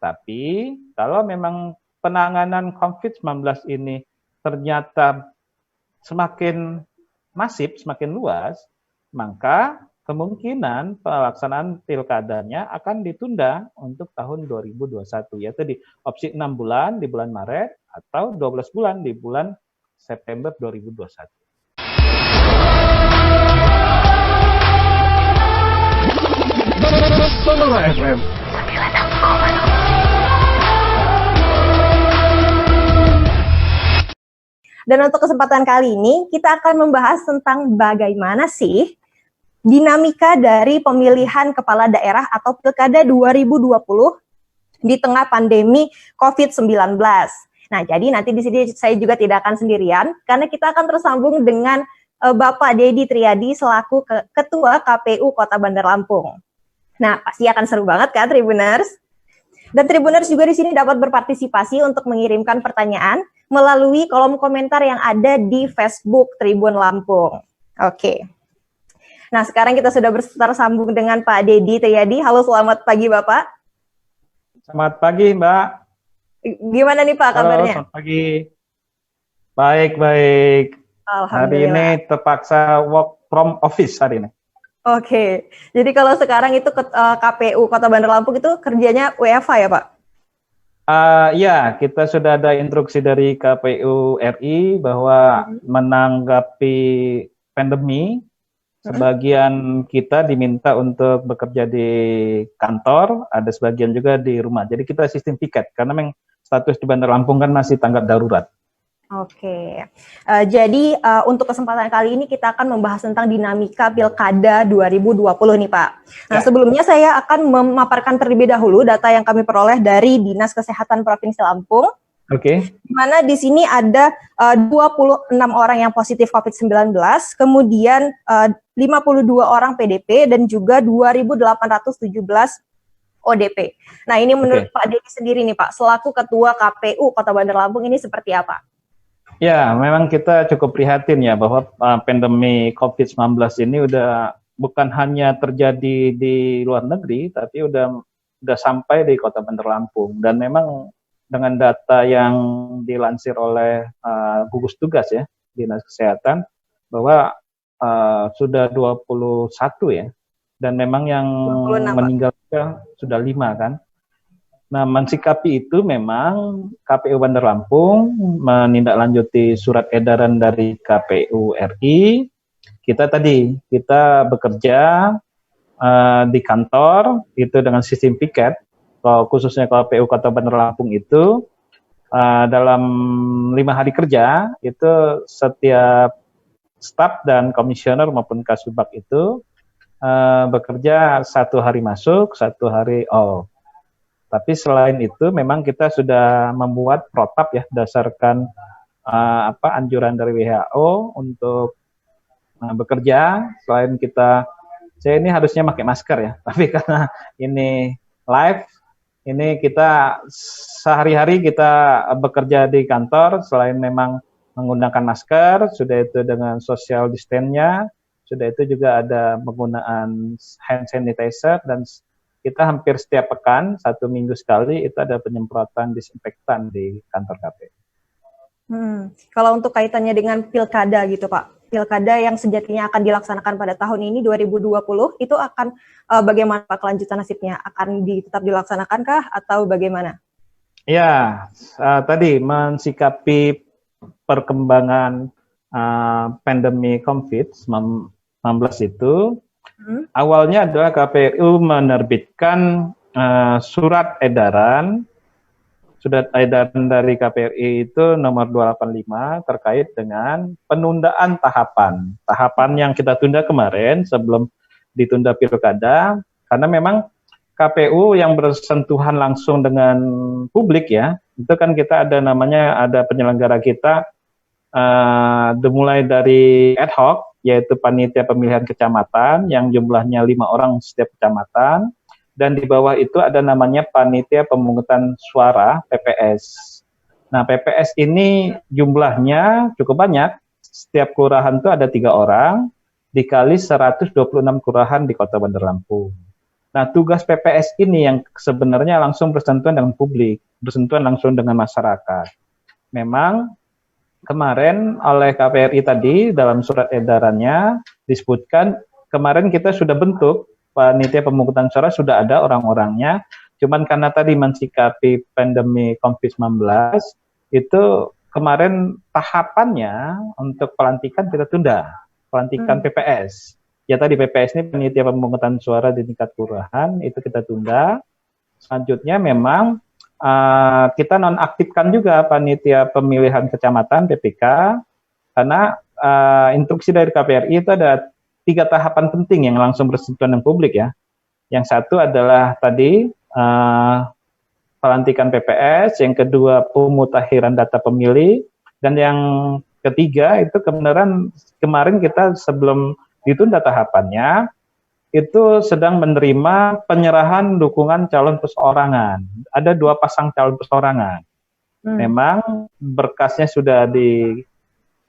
Tapi kalau memang penanganan COVID-19 ini ternyata semakin masif, semakin luas, maka kemungkinan pelaksanaan pilkadanya akan ditunda untuk tahun 2021, yaitu di opsi 6 bulan di bulan Maret atau 12 bulan di bulan September 2021. Sonora FM. Dan untuk kesempatan kali ini, kita akan membahas tentang bagaimana sih dinamika dari pemilihan kepala daerah atau Pilkada 2020 di tengah pandemi COVID-19. Nah, jadi nanti di sini saya juga tidak akan sendirian, karena kita akan tersambung dengan Bapak Dedi Triadi selaku Ketua KPU Kota Bandar Lampung. Nah, pasti akan seru banget kan, Tribuners? Dan Tribuners juga di sini dapat berpartisipasi untuk mengirimkan pertanyaan melalui kolom komentar yang ada di Facebook Tribun Lampung. Oke. Nah, sekarang kita sudah tersambung dengan Pak Dedi Triadi. Halo, selamat pagi, Bapak. Selamat pagi, Mbak. Gimana nih, Pak, kabarnya? Halo, selamat pagi. Baik. Hari ini terpaksa work from office hari ini. Oke. Jadi kalau sekarang itu KPU Kota Bandar Lampung itu kerjanya WFH ya, Pak? Ya, kita sudah ada instruksi dari KPU RI bahwa menanggapi pandemi, sebagian kita diminta untuk bekerja di kantor, ada sebagian juga di rumah. Jadi kita sistem piket, karena memang status di Bandar Lampung kan masih tanggap darurat. Oke, jadi untuk kesempatan kali ini kita akan membahas tentang dinamika Pilkada 2020 nih Pak. Nah, sebelumnya saya akan memaparkan terlebih dahulu data yang kami peroleh dari Dinas Kesehatan Provinsi Lampung. Oke. Di mana di sini ada 26 orang yang positif COVID-19, kemudian 52 orang PDP dan juga 2.817 ODP. Nah, ini menurut Pak Dedi sendiri nih Pak, selaku Ketua KPU Kota Bandar Lampung ini seperti apa? Ya, memang kita cukup prihatin ya bahwa pandemi COVID-19 ini udah bukan hanya terjadi di luar negeri, tapi udah sampai di Kota Bandar Lampung. Dan memang dengan data yang dilansir oleh gugus tugas ya, Dinas Kesehatan, bahwa sudah 21 ya, dan memang yang meninggal sudah 5 kan. Nah, mensikapi itu memang KPU Bandar Lampung menindaklanjuti surat edaran dari KPU RI. Kita bekerja di kantor itu dengan sistem piket, khususnya KPU Kota Bandar Lampung itu dalam 5 hari kerja itu setiap staf dan komisioner maupun kasubag itu bekerja 1 hari masuk, 1 hari off. Tapi selain itu memang kita sudah membuat protap ya berdasarkan anjuran dari WHO untuk bekerja. Selain saya ini harusnya pakai masker ya, tapi karena ini live, ini kita sehari-hari kita bekerja di kantor, selain memang menggunakan masker, sudah itu dengan social distance-nya, sudah itu juga ada penggunaan hand sanitizer, dan kita hampir setiap pekan, 1 minggu sekali, itu ada penyemprotan disinfektan di kantor KPU. Kalau untuk kaitannya dengan pilkada gitu Pak, pilkada yang sejatinya akan dilaksanakan pada tahun ini 2020, itu akan bagaimana Pak kelanjutan nasibnya? Akan tetap dilaksanakan atau bagaimana? Ya, tadi mensikapi perkembangan pandemi COVID-19 itu, awalnya adalah KPU menerbitkan surat edaran dari KPRI itu nomor 285 terkait dengan penundaan tahapan yang kita tunda kemarin sebelum ditunda pilkada, karena memang KPU yang bersentuhan langsung dengan publik ya, itu kan kita ada penyelenggara kita dimulai dari ad hoc, yaitu panitia pemilihan kecamatan yang jumlahnya 5 orang setiap kecamatan, dan di bawah itu ada namanya panitia pemungutan suara PPS. Nah, PPS ini jumlahnya cukup banyak, setiap kelurahan itu ada 3 orang, dikali 126 kelurahan di Kota Bandar Lampung. Nah, tugas PPS ini yang sebenarnya langsung bersentuhan dengan publik, bersentuhan langsung dengan masyarakat. Memang kemarin oleh KPRI tadi dalam surat edarannya disebutkan kemarin kita sudah bentuk panitia pemungutan suara, sudah ada orang-orangnya, cuman karena tadi mensikapi pandemi COVID-19 itu kemarin tahapannya untuk pelantikan kita tunda, pelantikan PPS. Ya tadi PPS ini panitia pemungutan suara di tingkat kelurahan itu kita tunda. Selanjutnya memang kita nonaktifkan juga panitia pemilihan kecamatan PPK karena instruksi dari KPRI itu ada 3 tahapan penting yang langsung bersentuhan dengan publik ya. Yang satu adalah tadi pelantikan PPS, yang kedua pemutakhiran data pemilih, dan yang ketiga itu kebenaran kemarin kita sebelum ditunda tahapannya itu sedang menerima penyerahan dukungan calon perseorangan. Ada 2 pasang calon perseorangan. Memang berkasnya sudah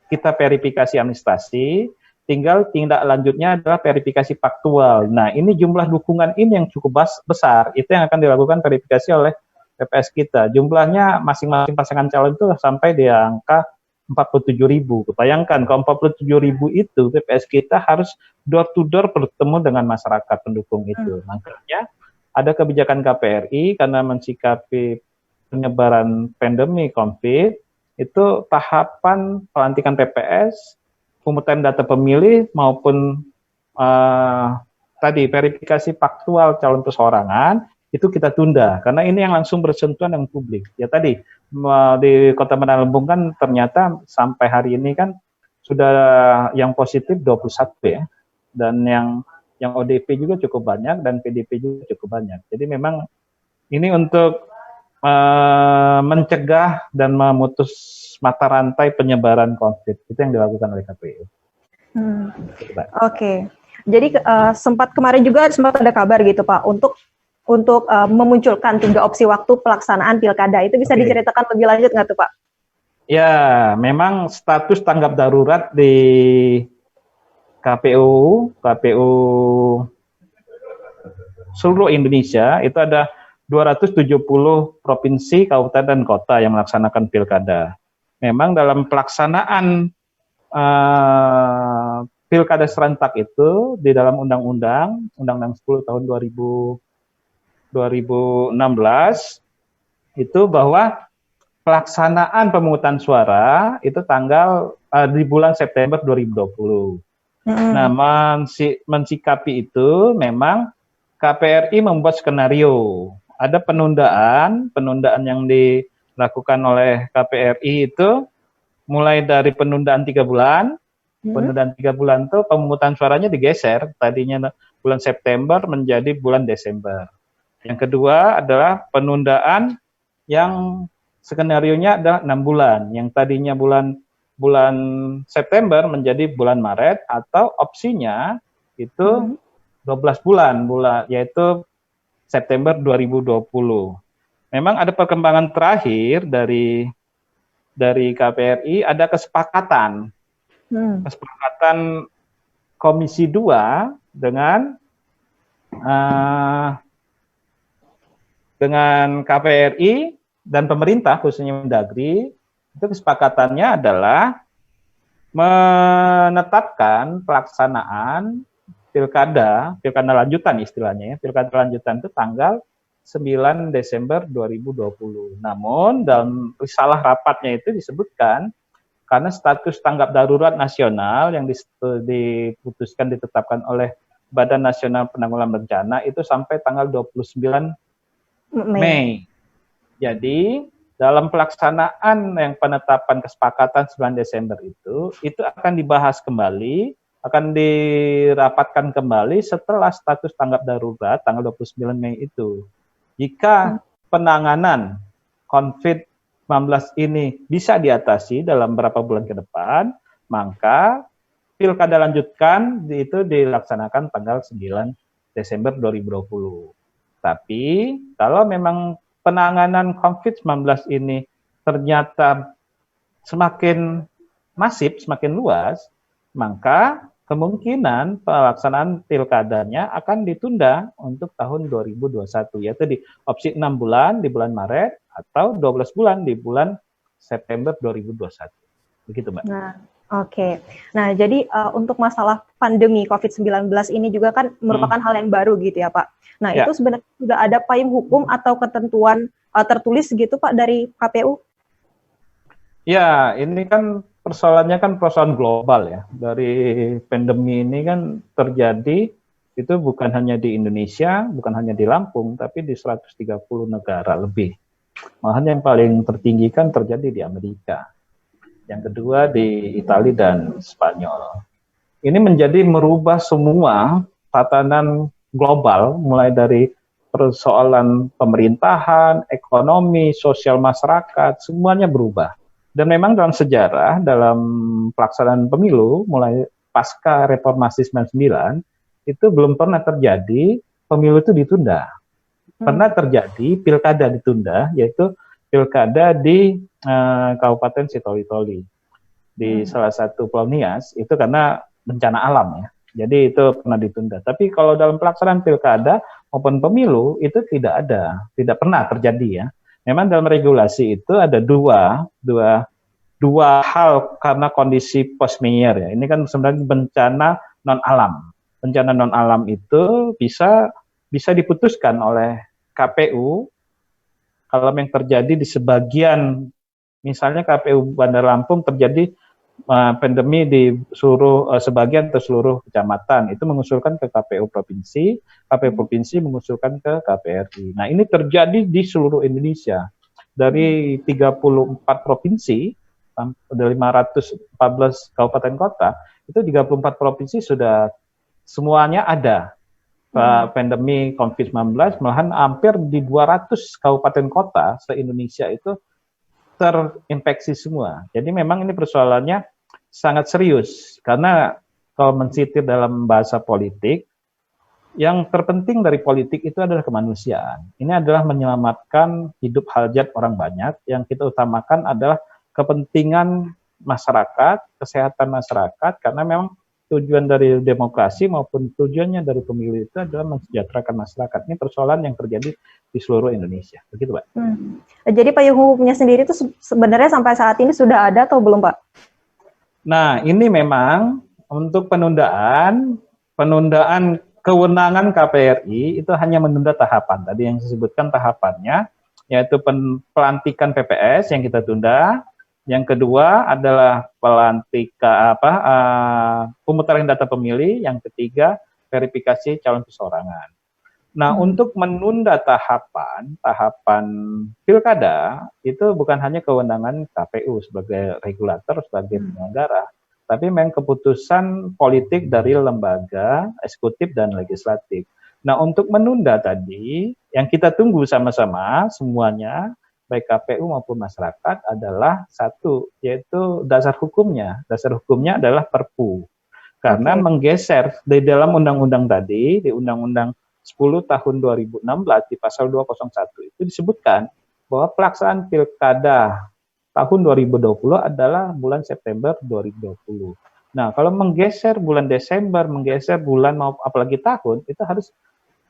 kita verifikasi administrasi, tinggal tindak lanjutnya adalah verifikasi faktual. Nah, ini jumlah dukungan ini yang cukup besar, itu yang akan dilakukan verifikasi oleh PPS kita. Jumlahnya masing-masing pasangan calon itu sampai di angka 47.000. Bayangkan kalau 47.000 itu PPS kita harus door to door bertemu dengan masyarakat pendukung itu. Makanya ada kebijakan KPRI karena mensikapi penyebaran pandemi COVID, itu tahapan pelantikan PPS, pemungutan data pemilih maupun tadi verifikasi faktual calon perseorangan itu kita tunda karena ini yang langsung bersentuhan dengan publik. Ya tadi di Kota Bandar Lampung kan ternyata sampai hari ini kan sudah yang positif 21 ya, dan yang ODP juga cukup banyak dan PDP juga cukup banyak. Jadi memang ini untuk mencegah dan memutus mata rantai penyebaran COVID itu yang dilakukan oleh KPU. Oke. Jadi kemarin juga sempat ada kabar gitu Pak untuk memunculkan 3 opsi waktu pelaksanaan pilkada. Itu bisa diceritakan lebih lanjut nggak tuh Pak? Ya, memang status tanggap darurat di KPU seluruh Indonesia itu ada 270 provinsi, kabupaten, dan kota yang melaksanakan pilkada. Memang dalam pelaksanaan pilkada serentak itu di dalam Undang-Undang 10 tahun 2016 itu bahwa pelaksanaan pemungutan suara itu tanggal di bulan September 2020. Nah, mensikapi itu memang KPRI membuat skenario. Ada penundaan yang dilakukan oleh KPRI itu mulai dari penundaan 3 bulan. Penundaan 3 bulan itu pemungutan suaranya digeser, tadinya bulan September menjadi bulan Desember. Yang kedua adalah penundaan yang skenarionya ada 6 bulan, yang tadinya bulan September menjadi bulan Maret, atau opsinya itu 12 bulan, yaitu September 2020. Memang ada perkembangan terakhir dari KPRI, ada kesepakatan Komisi 2 dengan KPRI dan pemerintah, khususnya Mendagri. Itu kesepakatannya adalah menetapkan pelaksanaan pilkada lanjutan istilahnya ya. Pilkada lanjutan itu tanggal 9 Desember 2020. Namun dalam risalah rapatnya itu disebutkan karena status tanggap darurat nasional yang ditetapkan oleh Badan Nasional Penanggulangan Bencana itu sampai tanggal 29 Mei. Jadi dalam pelaksanaan yang penetapan kesepakatan 9 Desember itu akan dibahas kembali, akan dirapatkan kembali setelah status tanggap darurat tanggal 29 Mei itu. Jika penanganan COVID-19 ini bisa diatasi dalam beberapa bulan ke depan, maka pilkada lanjutkan itu dilaksanakan tanggal 9 Desember 2020. Tapi kalau memang penanganan COVID-19 ini ternyata semakin masif, semakin luas, maka kemungkinan pelaksanaan pilkadanya akan ditunda untuk tahun 2021, yaitu di opsi 6 bulan di bulan Maret atau 12 bulan di bulan September 2021. Begitu, Mbak. Nah, oke. Nah, jadi untuk masalah pandemi COVID-19 ini juga kan merupakan hal yang baru gitu ya, Pak. Nah, Ya. itu sebenarnya sudah ada payung hukum atau ketentuan tertulis gitu, Pak, dari KPU? Ya, ini kan persoalannya kan persoalan global ya. Dari pandemi ini kan terjadi itu bukan hanya di Indonesia, bukan hanya di Lampung, tapi di 130 negara lebih. Malahan yang paling tertinggi kan terjadi di Amerika. Yang kedua di Italia dan Spanyol. Ini menjadi merubah semua tatanan global, mulai dari persoalan pemerintahan, ekonomi, sosial masyarakat, semuanya berubah. Dan memang dalam sejarah, dalam pelaksanaan pemilu, mulai pasca reformasi 99, itu belum pernah terjadi pemilu itu ditunda. Pernah terjadi pilkada ditunda, yaitu pilkada di Kabupaten Sitoli-Toli. Di salah satu Pulau Nias, itu karena bencana alam ya. Jadi itu pernah ditunda. Tapi kalau dalam pelaksanaan pilkada maupun pemilu, itu tidak ada, tidak pernah terjadi ya. Memang dalam regulasi itu ada dua hal karena kondisi post Meyer ya. Ini kan sebenarnya bencana non alam. Bencana non alam itu bisa diputuskan oleh KPU kalau yang terjadi di sebagian, misalnya KPU Bandar Lampung terjadi pandemi di seluruh sebagian atau seluruh kecamatan, itu mengusulkan ke KPU provinsi mengusulkan ke KPRI. Nah, ini terjadi di seluruh Indonesia. Dari 34 provinsi, dari 514 kabupaten kota, itu 34 provinsi sudah semuanya ada pandemi COVID-19, malahan hampir di 200 kabupaten kota se-Indonesia itu terinfeksi semua. Jadi memang ini persoalannya sangat serius, karena kalau mensitir dalam bahasa politik, yang terpenting dari politik itu adalah kemanusiaan. Ini adalah menyelamatkan hidup hajat orang banyak, yang kita utamakan adalah kepentingan masyarakat, kesehatan masyarakat, karena memang tujuan dari demokrasi maupun tujuannya dari pemilu itu adalah mensejahterakan masyarakat. Ini persoalan yang terjadi di seluruh Indonesia. Begitu, Pak. Jadi payung hukumnya sendiri itu sebenarnya sampai saat ini sudah ada atau belum, Pak? Nah, ini memang untuk penundaan kewenangan KPRI itu hanya menunda tahapan. Tadi yang disebutkan tahapannya, yaitu pelantikan PPS yang kita tunda. Yang kedua adalah pemutaran data pemilih. Yang ketiga, verifikasi calon perseorangan. Nah, untuk menunda tahapan pilkada itu bukan hanya kewenangan KPU sebagai regulator, sebagai penyelenggara, tapi memang keputusan politik dari lembaga eksekutif dan legislatif. Nah, untuk menunda tadi, yang kita tunggu sama-sama semuanya, baik KPU maupun masyarakat, adalah satu, yaitu dasar hukumnya. Dasar hukumnya adalah Perpu. Karena menggeser di dalam undang-undang tadi, di Undang-Undang 10 tahun 2016 di pasal 201 itu disebutkan bahwa pelaksanaan pilkada tahun 2020 adalah bulan September 2020. Nah, kalau menggeser bulan Desember, menggeser bulan apalagi tahun, itu harus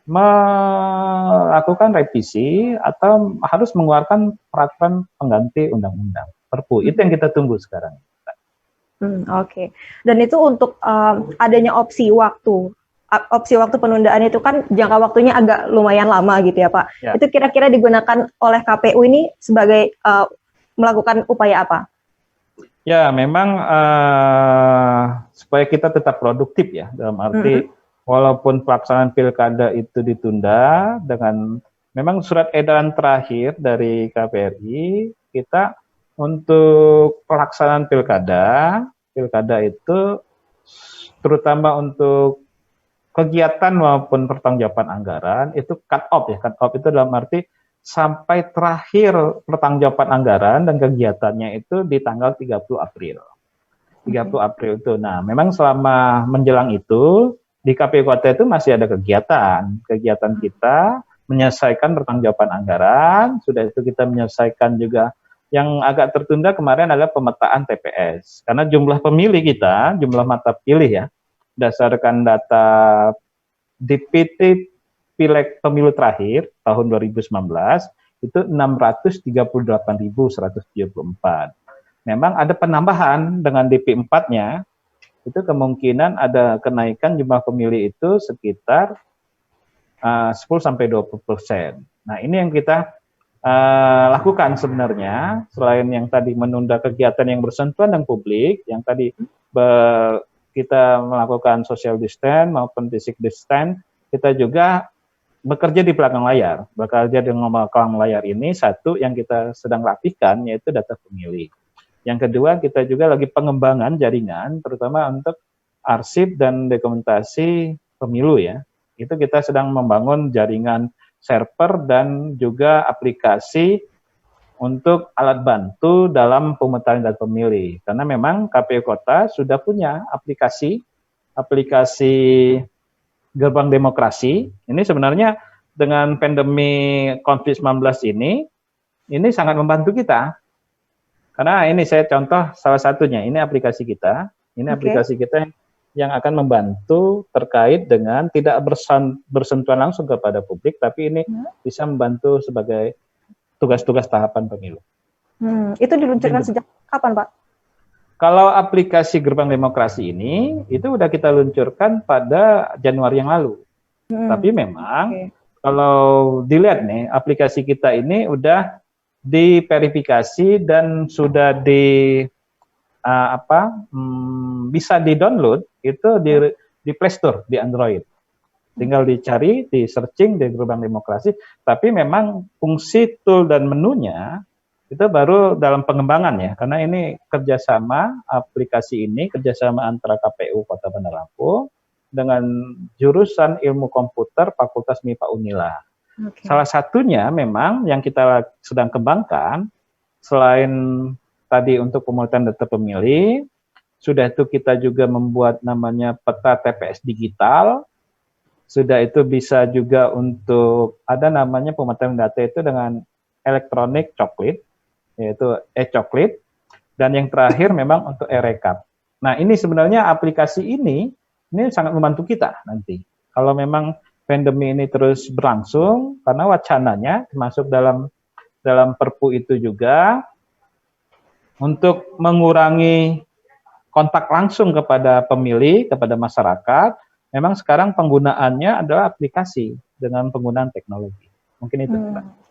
melakukan revisi atau harus mengeluarkan peraturan pengganti undang-undang Perpu. Itu yang kita tunggu sekarang. Oke. Dan itu untuk adanya opsi waktu penundaan itu kan jangka waktunya agak lumayan lama gitu ya, Pak. Ya. Itu kira-kira digunakan oleh KPU ini sebagai melakukan upaya apa? Ya, memang supaya kita tetap produktif ya, dalam arti walaupun pelaksanaan pilkada itu ditunda, dengan memang surat edaran terakhir dari KPRI, kita untuk pelaksanaan pilkada itu terutama untuk kegiatan maupun pertanggungjawaban anggaran itu cut off ya. Cut off itu dalam arti sampai terakhir pertanggungjawaban anggaran dan kegiatannya itu di tanggal 30 April. 30 April itu. Nah, memang selama menjelang itu di KPU Kota itu masih ada kegiatan kita menyelesaikan pertanggungjawaban anggaran, sudah itu kita menyelesaikan juga yang agak tertunda kemarin adalah pemetaan TPS. Karena jumlah pemilih kita, jumlah mata pilih ya, berdasarkan data DPT Pileg pemilu terakhir tahun 2019 itu 638.174. Memang ada penambahan dengan DP 4-nya, itu kemungkinan ada kenaikan jumlah pemilih itu sekitar 10-20%. Nah, ini yang kita lakukan sebenarnya, selain yang tadi menunda kegiatan yang bersentuhan dengan publik, yang tadi kita melakukan social distance maupun physical distance, kita juga bekerja di belakang layar. Bekerja di belakang layar ini satu yang kita sedang rapihkan, yaitu data pemilih. Yang kedua, kita juga lagi pengembangan jaringan, terutama untuk arsip dan dokumentasi pemilu ya. Itu kita sedang membangun jaringan server dan juga aplikasi untuk alat bantu dalam pemutaran data pemilih. Karena memang KPU Kota sudah punya aplikasi Gerbang Demokrasi. Ini sebenarnya dengan pandemi COVID-19 ini sangat membantu kita. Karena ini saya contoh salah satunya, ini aplikasi kita. Ini aplikasi kita yang akan membantu terkait dengan tidak bersentuhan langsung kepada publik, tapi ini bisa membantu sebagai tugas-tugas tahapan pemilu. Itu diluncurkan sejak kapan, Pak? Kalau aplikasi Gerbang Demokrasi ini, itu udah kita luncurkan pada Januari yang lalu. Tapi memang kalau dilihat nih, aplikasi kita ini udah diverifikasi dan sudah bisa di-download itu di Play Store di Android. Tinggal dicari, di searching di Gerbang Demokrasi, tapi memang fungsi tool dan menunya itu baru dalam pengembangan ya, karena ini kerjasama aplikasi ini, kerjasama antara KPU Kota Bandar Lampung dengan jurusan ilmu komputer Fakultas MIPA Unila. Salah satunya memang yang kita sedang kembangkan, selain tadi untuk pemungutan data pemilih, sudah itu kita juga membuat namanya peta TPS digital, sudah itu bisa juga untuk ada namanya pemetaan data itu dengan elektronik coklit, yaitu e-coklit, dan yang terakhir memang untuk e-rekap. Nah, ini sebenarnya aplikasi ini sangat membantu kita nanti. Kalau memang pandemi ini terus berlangsung, karena wacananya termasuk dalam Perpu itu juga untuk mengurangi kontak langsung kepada pemilih, kepada masyarakat, memang sekarang penggunaannya adalah aplikasi dengan penggunaan teknologi. Mungkin itu, Mbak.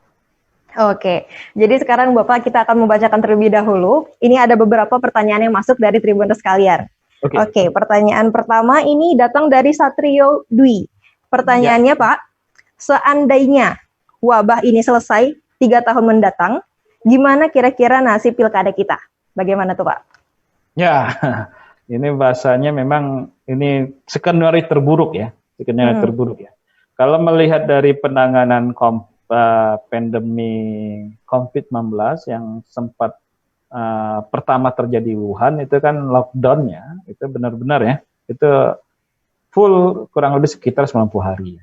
Oke, jadi sekarang Bapak kita akan membacakan terlebih dahulu. Ini ada beberapa pertanyaan yang masuk dari Tribuners sekalian. Oke, pertanyaan pertama ini datang dari Satrio Dwi. Pertanyaannya Pak, seandainya wabah ini selesai 3 tahun mendatang, gimana kira-kira nasib pilkada kita? Bagaimana tuh Pak? Ya, ini bahasanya memang ini skenario terburuk ya, terburuk ya. Kalau melihat dari penanganan pandemi COVID-19 yang sempat pertama terjadi di Wuhan, itu kan lockdown-nya, itu benar-benar ya, itu full kurang lebih sekitar 90 hari.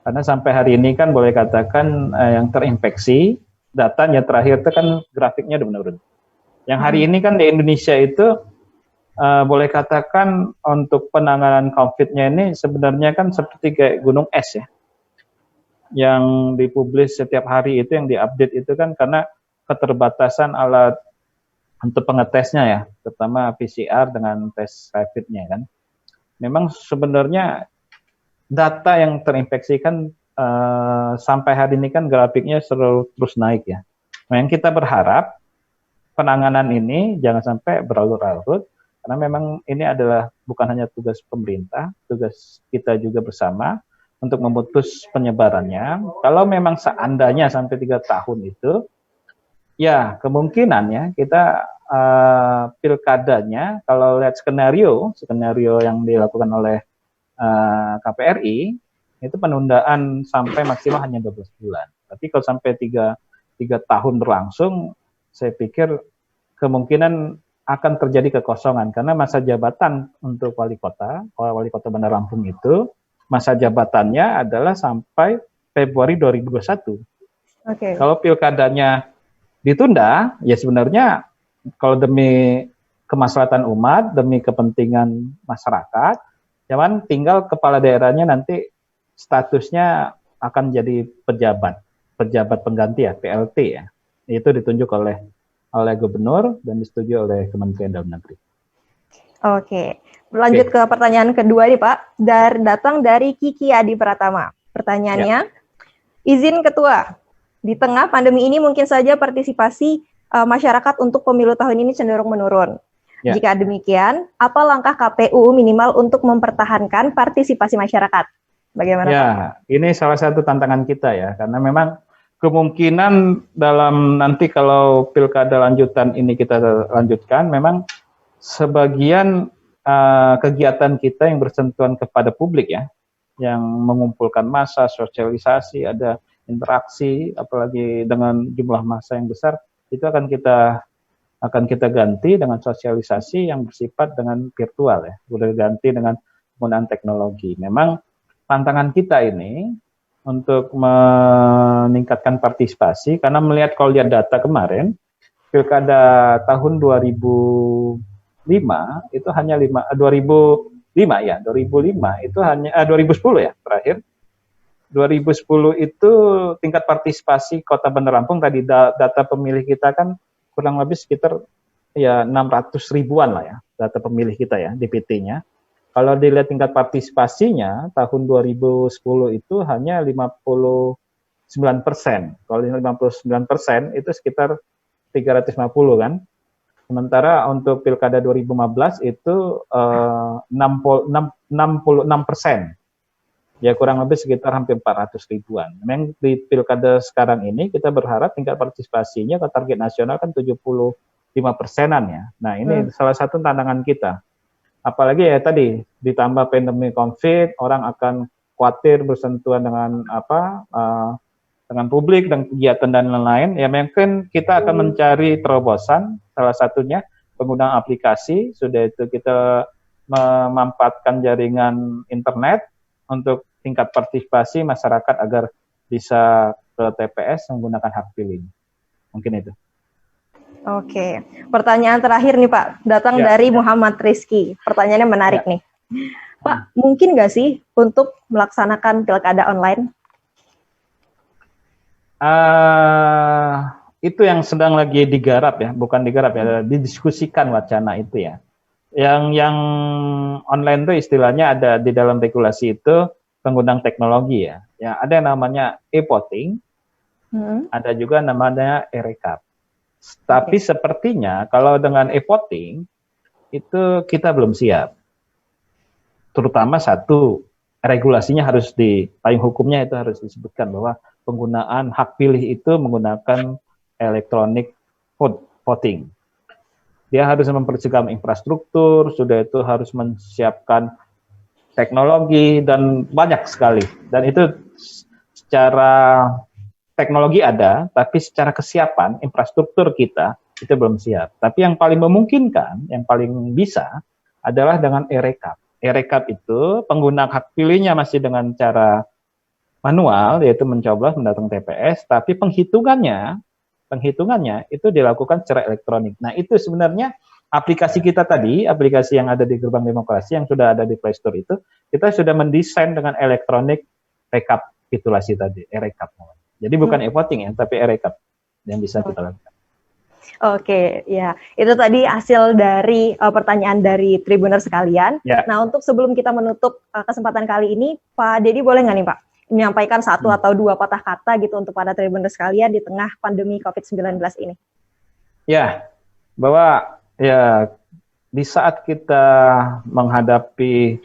Karena sampai hari ini kan boleh katakan yang terinfeksi, datanya terakhir itu kan grafiknya udah menurun. Yang hari ini kan di Indonesia itu boleh katakan untuk penanganan COVID-nya ini sebenarnya kan seperti kayak gunung es ya. Yang dipublis setiap hari itu, yang diupdate itu kan karena keterbatasan alat untuk pengetesnya ya, terutama PCR dengan tes rapid-nya kan. Memang sebenarnya data yang terinfeksi kan sampai hari ini kan grafiknya selalu terus naik ya. Nah, yang kita berharap penanganan ini jangan sampai berlarut-larut, karena memang ini adalah bukan hanya tugas pemerintah, tugas kita juga bersama untuk memutus penyebarannya. Kalau memang seandainya sampai 3 tahun itu, ya kemungkinannya kita pilkadanya, kalau lihat skenario yang dilakukan oleh KPRI, itu penundaan sampai maksimal hanya 12 bulan. Tapi kalau sampai 3 tahun berlangsung, saya pikir kemungkinan akan terjadi kekosongan, karena masa jabatan untuk wali kota Bandar Lampung itu, masa jabatannya adalah sampai Februari 2021. Kalau pilkadanya ditunda, ya sebenarnya kalau demi kemaslahatan umat, demi kepentingan masyarakat, Cuman tinggal kepala daerahnya nanti statusnya akan jadi pejabat pengganti ya, PLT ya. Itu ditunjuk oleh gubernur dan disetujui oleh Kementerian Dalam Negeri. Oke, lanjut ke pertanyaan kedua nih Pak, datang dari Kiki Adi Pratama. Pertanyaannya, izin Ketua, di tengah pandemi ini mungkin saja partisipasi masyarakat untuk pemilu tahun ini cenderung menurun. Ya. Jika demikian, apa langkah KPU minimal untuk mempertahankan partisipasi masyarakat? Bagaimana ya, Pak? Ini salah satu tantangan kita ya, karena memang kemungkinan dalam nanti kalau pilkada lanjutan ini kita lanjutkan, memang sebagian kegiatan kita yang bersentuhan kepada publik ya, yang mengumpulkan massa, sosialisasi, ada interaksi, apalagi dengan jumlah massa yang besar, itu akan kita ganti dengan sosialisasi yang bersifat dengan virtual ya, udah ganti dengan penggunaan teknologi. Memang tantangan kita ini untuk meningkatkan partisipasi, karena melihat kalau lihat data kemarin, pilkada tahun 2005 itu hanya 2005 itu hanya 2010 ya terakhir. 2010 itu tingkat partisipasi Kota Bandar Lampung, tadi data pemilih kita kan kurang lebih sekitar ya 600 ribuan lah ya data pemilih kita ya DPT-nya. Kalau dilihat tingkat partisipasinya tahun 2010 itu hanya 59%. Kalau 59% itu sekitar 350 kan. Sementara untuk pilkada 2015 itu 66%. Ya kurang lebih sekitar hampir 400 ribuan. Memang di pilkada sekarang ini kita berharap tingkat partisipasinya ke target nasional kan 75%-an ya. Nah ini salah satu tantangan kita. Apalagi ya tadi ditambah pandemi COVID, orang akan khawatir bersentuhan dengan dengan publik dan kegiatan dan lain-lain. Ya mungkin kita akan mencari terobosan, salah satunya penggunaan aplikasi. Sudah itu kita memanfaatkan jaringan internet untuk tingkat partisipasi masyarakat agar bisa ke TPS menggunakan hak pilih. Mungkin itu. Oke, pertanyaan terakhir nih Pak, datang dari Muhammad Rizky. Pertanyaannya menarik nih. Pak, mungkin nggak sih untuk melaksanakan pilkada online? Itu yang sedang lagi digarap ya, bukan digarap ya, didiskusikan wacana itu ya. Yang online itu istilahnya ada di dalam regulasi itu penggunaan teknologi ya. Ya ada yang namanya e-voting, ada juga namanya e-rekap. Tapi sepertinya kalau dengan e-voting itu kita belum siap. Terutama satu, regulasinya harus payung hukumnya itu harus disebutkan bahwa penggunaan hak pilih itu menggunakan electronic voting. Dia harus mempersiapkan infrastruktur, sudah itu harus menyiapkan teknologi dan banyak sekali. Dan itu secara teknologi ada, tapi secara kesiapan infrastruktur kita itu belum siap. Tapi yang paling memungkinkan, yang paling bisa adalah dengan e-rekap. E-rekap itu penggunaan hak pilihnya masih dengan cara manual, yaitu mencoblos mendatang TPS, tapi penghitungannya itu dilakukan secara elektronik. Nah itu sebenarnya aplikasi kita tadi, aplikasi yang ada di Gerbang Demokrasi yang sudah ada di Play Store itu, kita sudah mendesain dengan elektronik rekapitulasi tadi, e-rekap. Jadi bukan e-voting ya, tapi e-rekap yang bisa kita lakukan. Oke, ya. Itu tadi hasil dari pertanyaan dari Tribuners sekalian. Ya. Nah, untuk sebelum kita menutup kesempatan kali ini, Pak Dedi boleh nggak nih Pak, menyampaikan satu atau dua patah kata gitu untuk para Tribuners sekalian di tengah pandemi COVID-19 ini? Ya, bahwa ya di saat kita menghadapi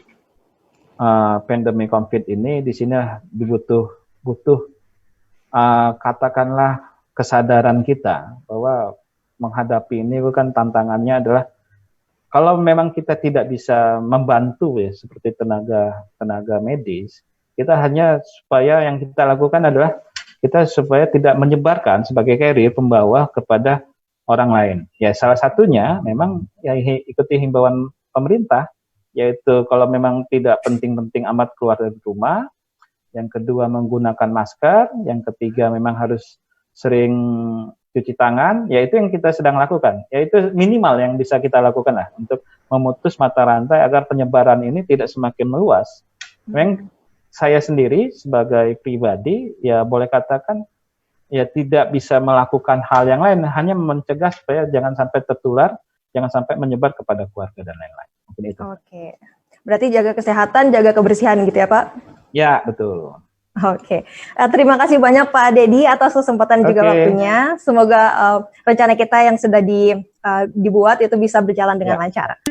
pandemi COVID ini, di sini butuh katakanlah kesadaran kita bahwa menghadapi ini kan tantangannya adalah kalau memang kita tidak bisa membantu ya seperti tenaga medis, kita hanya supaya yang kita lakukan adalah kita supaya tidak menyebarkan sebagai carrier pembawa kepada orang lain. Ya salah satunya memang ya ikuti himbauan pemerintah, yaitu kalau memang tidak penting-penting amat keluar dari rumah, yang kedua menggunakan masker, yang ketiga memang harus sering cuci tangan, yaitu yang kita sedang lakukan, yaitu minimal yang bisa kita lakukan lah untuk memutus mata rantai agar penyebaran ini tidak semakin meluas. Memang saya sendiri sebagai pribadi ya boleh katakan ya tidak bisa melakukan hal yang lain, hanya mencegah supaya jangan sampai tertular, jangan sampai menyebar kepada keluarga dan lain-lain. Mungkin itu. Oke. Berarti jaga kesehatan, jaga kebersihan gitu ya, Pak? Ya, betul. Oke. Terima kasih banyak Pak Dedi atas kesempatan juga waktunya. Semoga rencana kita yang sudah dibuat itu bisa berjalan dengan lancar.